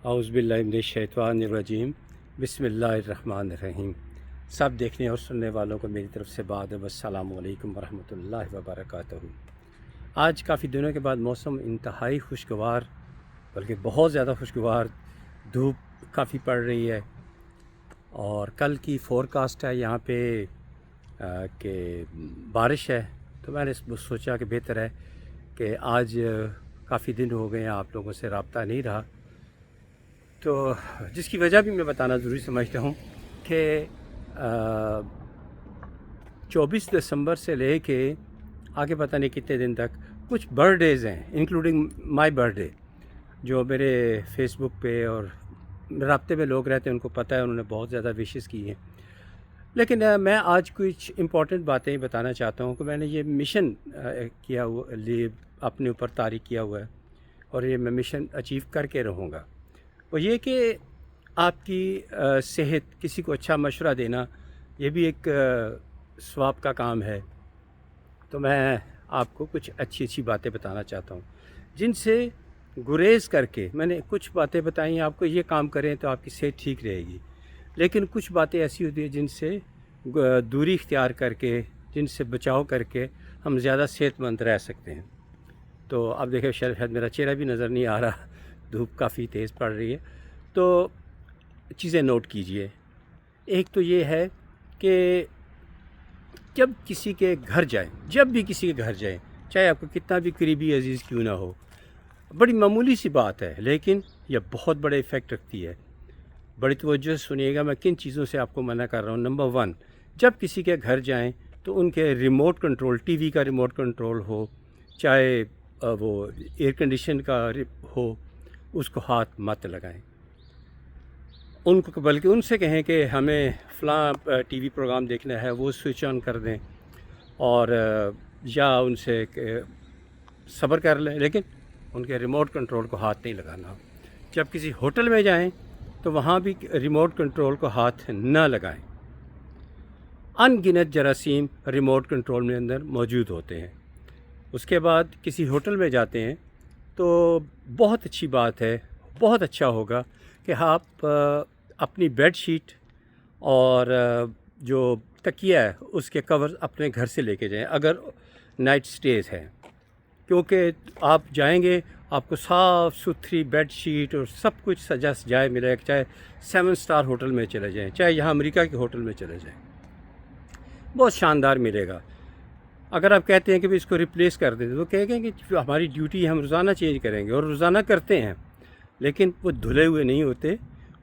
اعوذ باللہ من الشیطان الرجیم بسم اللہ الرحمن الرحیم۔ سب دیکھنے اور سننے والوں کو میری طرف سے بعد السلام علیکم ورحمۃ اللہ وبرکاتہ۔ آج کافی دنوں کے بعد موسم انتہائی خوشگوار، بلکہ بہت زیادہ خوشگوار، دھوپ کافی پڑ رہی ہے اور کل کی فورکاسٹ ہے یہاں پہ کہ بارش ہے، تو میں نے سوچا کہ بہتر ہے کہ آج کافی دن ہو گئے ہیں آپ لوگوں سے رابطہ نہیں رہا، تو جس کی وجہ بھی میں بتانا ضروری سمجھتا ہوں کہ 24 دسمبر سے لے کے آگے پتہ نہیں کتنے دن تک کچھ برتھ ڈیز ہیں، انکلوڈنگ مائی برتھ ڈے، جو میرے فیس بک پہ اور رابطے میں لوگ رہتے ہیں ان کو پتہ ہے، انہوں نے بہت زیادہ وشز کی ہیں۔ لیکن میں آج کچھ امپورٹنٹ باتیں بتانا چاہتا ہوں کہ میں نے یہ مشن کیا ہوا اپنے اوپر طاری کیا ہوا ہے اور یہ میں مشن اچیو کر کے رہوں گا۔ وہ یہ کہ آپ کی صحت، کسی کو اچھا مشورہ دینا، یہ بھی ایک ثواب کا کام ہے۔ تو میں آپ کو کچھ اچھی باتیں بتانا چاہتا ہوں جن سے گریز کر کے، میں نے کچھ باتیں بتائی ہیں آپ کو، یہ کام کریں تو آپ کی صحت ٹھیک رہے گی، لیکن کچھ باتیں ایسی ہوتی ہیں جن سے دوری اختیار کر کے، جن سے بچاؤ کر کے ہم زیادہ صحت مند رہ سکتے ہیں۔ تو اب دیکھیں شاید میرا چہرہ بھی نظر نہیں آ رہا، دھوپ کافی تیز پڑ رہی ہے، تو چیزیں نوٹ کیجئے۔ ایک تو یہ ہے کہ جب کسی کے گھر جائیں، جب بھی کسی کے گھر جائیں، چاہے آپ کو کتنا بھی قریبی عزیز کیوں نہ ہو، بڑی معمولی سی بات ہے لیکن یہ بہت بڑے ایفیکٹ رکھتی ہے۔ بڑی توجہ سے سنیے گا میں کن چیزوں سے آپ کو منع کر رہا ہوں۔ نمبر 1، جب کسی کے گھر جائیں تو ان کے ریموٹ کنٹرول، ٹی وی کا ریموٹ کنٹرول ہو، چاہے وہ ایئر کنڈیشن کا ہو، اس کو ہاتھ مت لگائیں ان کو، بلکہ ان سے کہیں کہ ہمیں فلاں ٹی وی پروگرام دیکھنا ہے، وہ سوئچ آن کر دیں، اور یا ان سے صبر کر لیں، لیکن ان کے ریموٹ کنٹرول کو ہاتھ نہیں لگانا۔ جب کسی ہوٹل میں جائیں تو وہاں بھی ریموٹ کنٹرول کو ہاتھ نہ لگائیں۔ ان گنت جراثیم ریموٹ کنٹرول میں اندر موجود ہوتے ہیں۔ اس کے بعد کسی ہوٹل میں جاتے ہیں تو بہت اچھی بات ہے، بہت اچھا ہوگا کہ آپ اپنی بیڈ شیٹ اور جو تکیہ ہے اس کے کور اپنے گھر سے لے کے جائیں اگر نائٹ سٹیز ہے، کیونکہ آپ جائیں گے آپ کو صاف ستھری بیڈ شیٹ اور سب کچھ سجا سجائے ملے گا، چاہے 7 اسٹار ہوٹل میں چلے جائیں، چاہے یہاں امریکہ کے ہوٹل میں چلے جائیں، بہت شاندار ملے گا۔ اگر آپ کہتے ہیں کہ اس کو ریپلیس کر دیں تو کہیں گے کہ ہماری ڈیوٹی ہم روزانہ چینج کریں گے، اور روزانہ کرتے ہیں، لیکن وہ دھلے ہوئے نہیں ہوتے،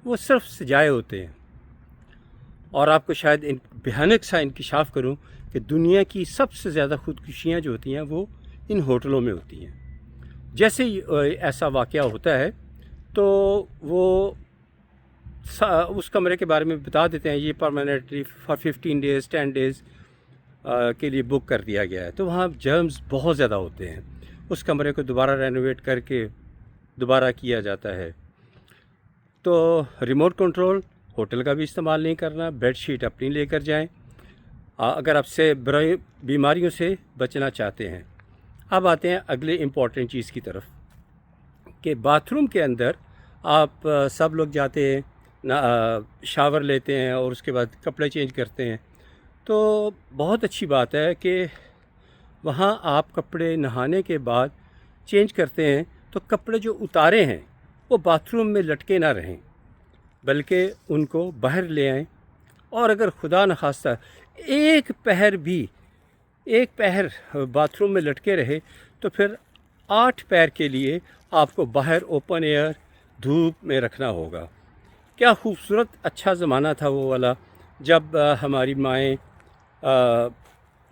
وہ صرف سجائے ہوتے ہیں۔ اور آپ کو شاید بھیانک سا انکشاف کروں کہ دنیا کی سب سے زیادہ خودکشیاں جو ہوتی ہیں وہ ان ہوٹلوں میں ہوتی ہیں۔ جیسے ہی ایسا واقعہ ہوتا ہے تو وہ اس کمرے کے بارے میں بتا دیتے ہیں، یہ پرماننٹلی فار 15 ڈیز 10 ڈیز کے لیے بک کر دیا گیا ہے، تو وہاں جرمز بہت زیادہ ہوتے ہیں۔ اس کمرے کو دوبارہ رینوویٹ کر کے دوبارہ کیا جاتا ہے۔ تو ریموٹ کنٹرول ہوٹل کا بھی استعمال نہیں کرنا، بیڈ شیٹ اپنی لے کر جائیں اگر آپ سے بیماریوں سے بچنا چاہتے ہیں۔ اب آتے ہیں اگلے امپورٹنٹ چیز کی طرف کہ باتھ روم کے اندر آپ سب لوگ جاتے ہیں، شاور لیتے ہیں اور اس کے بعد کپڑے چینج کرتے ہیں، تو بہت اچھی بات ہے کہ وہاں آپ کپڑے نہانے کے بعد چینج کرتے ہیں تو کپڑے جو اتارے ہیں وہ باتھ روم میں لٹکے نہ رہیں، بلکہ ان کو باہر لے آئیں، اور اگر خدا نخواستہ ایک پہر باتھ روم میں لٹکے رہے تو پھر 8 پیر کے لیے آپ کو باہر اوپن ایئر دھوپ میں رکھنا ہوگا۔ کیا خوبصورت اچھا زمانہ تھا وہ والا، جب ہماری مائیں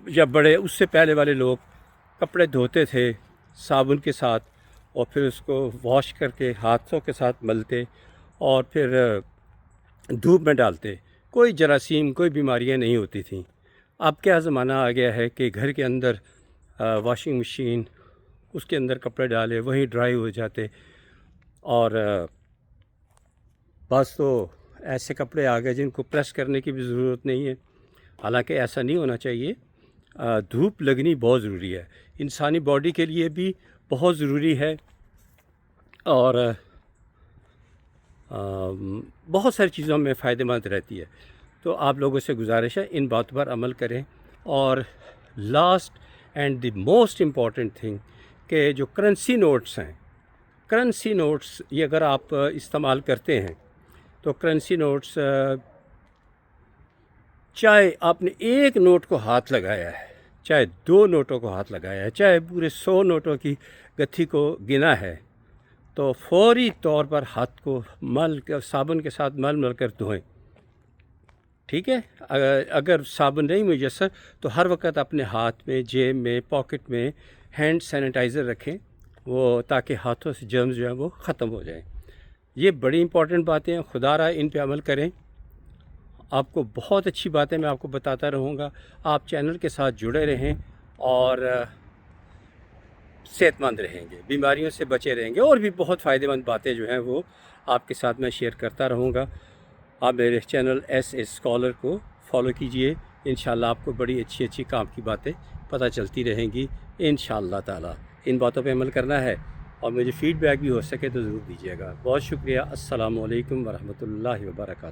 یا بڑے اس سے پہلے والے لوگ کپڑے دھوتے تھے صابن کے ساتھ، اور پھر اس کو واش کر کے ہاتھوں کے ساتھ ملتے اور پھر دھوپ میں ڈالتے، کوئی جراثیم کوئی بیماریاں نہیں ہوتی تھیں۔ اب کیا زمانہ آ گیا ہے کہ گھر کے اندر واشنگ مشین، اس کے اندر کپڑے ڈالے وہیں ڈرائی ہو جاتے، اور بعض تو ایسے کپڑے آ گئے جن کو پریس کرنے کی بھی ضرورت نہیں ہے، حالانکہ ایسا نہیں ہونا چاہیے۔ دھوپ لگنی بہت ضروری ہے، انسانی باڈی کے لیے بھی بہت ضروری ہے، اور بہت ساری چیزوں میں فائدہ مند رہتی ہے. تو آپ لوگوں سے گزارش ہے ان باتوں پر عمل کریں. اور last and the most important thing کہ جو کرنسی نوٹس ہیں، کرنسی نوٹس یہ اگر آپ استعمال کرتے ہیں تو کرنسی نوٹس چاہے آپ نے ایک نوٹ کو ہاتھ لگایا ہے، چاہے 2 نوٹوں کو ہاتھ لگایا ہے، چاہے پورے 100 نوٹوں کی گتھی کو گنا ہے، تو فوری طور پر ہاتھ کو مل کر صابن کے ساتھ مل کر دھوئیں. ٹھیک ہے. اگر صابن نہیں میسر تو ہر وقت اپنے ہاتھ میں، جیب میں، پاکٹ میں ہینڈ سینیٹائزر رکھیں، وہ تاکہ ہاتھوں سے جرمز جو ہیں وہ ختم ہو جائیں. یہ بڑی امپورٹنٹ باتیں ہیں، خدا رہا ان پہ عمل کریں. آپ کو بہت اچھی باتیں میں آپ کو بتاتا رہوں گا. آپ چینل کے ساتھ جڑے رہیں اور صحت مند رہیں گے، بیماریوں سے بچے رہیں گے، اور بھی بہت فائدہ مند باتیں جو ہیں وہ آپ کے ساتھ میں شیئر کرتا رہوں گا. آپ میرے چینل ایس اسکالر کو فالو کیجئے. انشاءاللہ آپ کو بڑی اچھی اچھی کام کی باتیں پتہ چلتی رہیں گی انشاءاللہ تعالی. ان باتوں پہ عمل کرنا ہے اور مجھے فیڈ بیک بھی ہو سکے تو ضرور دیجیے گا. بہت شکریہ. السلام علیکم ورحمۃ اللہ وبرکاتہ.